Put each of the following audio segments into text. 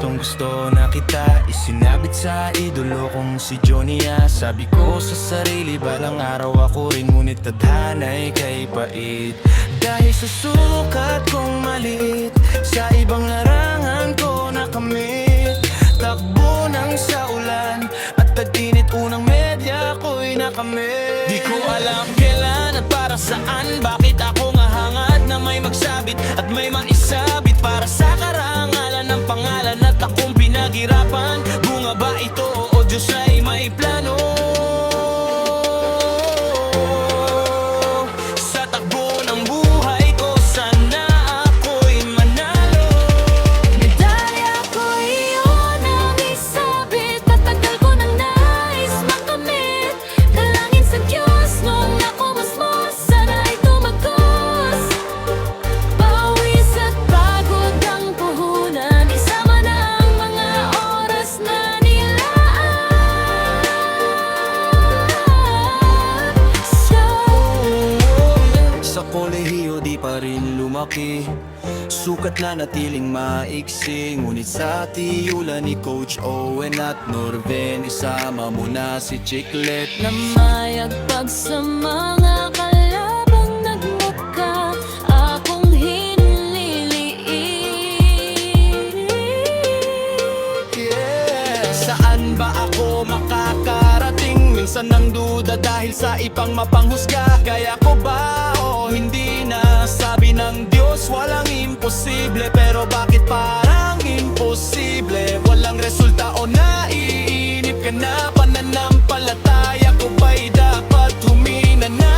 gustong gusto na kita isinabit sa idolo kong si Johnny. Sabi ko sa sarili, balang araw ako rin, ngunit tadhana'y kay pait. Dahil sa sukat kong maliit, sa ibang larangan ko nakamit. Takbo ng sa ulan at tag-init, unang medya ko'y nakamit. Di ko alam kailan at para saan, bakit ako ngahangad na may magsabit at may maisabit para sa karangalan ng pangalan at akong pinaghirapan. Bunga ba ito o Diyos ay may plano? Sa takbo ng buhay ko, sana ako'y manalo. Medalya ko iyon ang isabit, tatagal ko nang nais makamit. Dalangin sa Diyos nung nakumusmos, sana'y tumagos. Pawis at pagod ang puhunan, isama na ang mga oras na nilaan. Sa kolehiyo di pa rin lumaki, sukat na natiling maiksi. Ngunit sa tiyula ni Coach Owen at Norven, isama mo na si Chiclet. Namayagpag sa mga kalabang nagmuka, akong hinliliit. Saan ba ako makakarating? Minsan nang duda dahil sa ipang mapanghusga. Kaya ko ba o hindi na? Sabi ng Diyos walang imposible, pero bakit parang imposible? Walang resulta o naiinip ka na? Pananampalataya ko ba'y dapat humina na?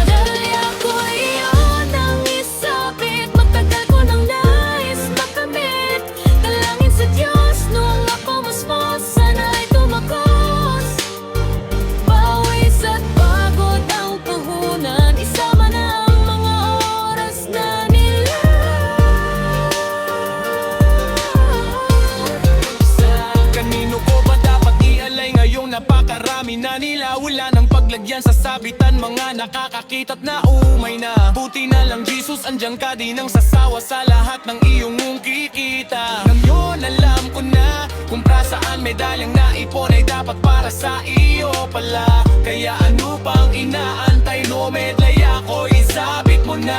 Medalya ko iyon ang isabit, matagal ko nang nais makamit. Dalangin sa Diyos nung nakumusmos, sana'y tumagos. Pawis at pagod ang puhunan, isama na ang mga oras na Sa kanino ko ba dapat ialay ngayong napakarami na nila? Wala nang paglagyan sa sabitan, mga nakakakita't naumay na. Buti na lang Jesus, andyan ka di nang sasawa sa lahat ng iyong kikita. Ngayon alam ko na kung para saan medalyang naipon ay dapat para sa iyo pala. Kaya ano pang inaantay mo, medalya ko isabit mo na.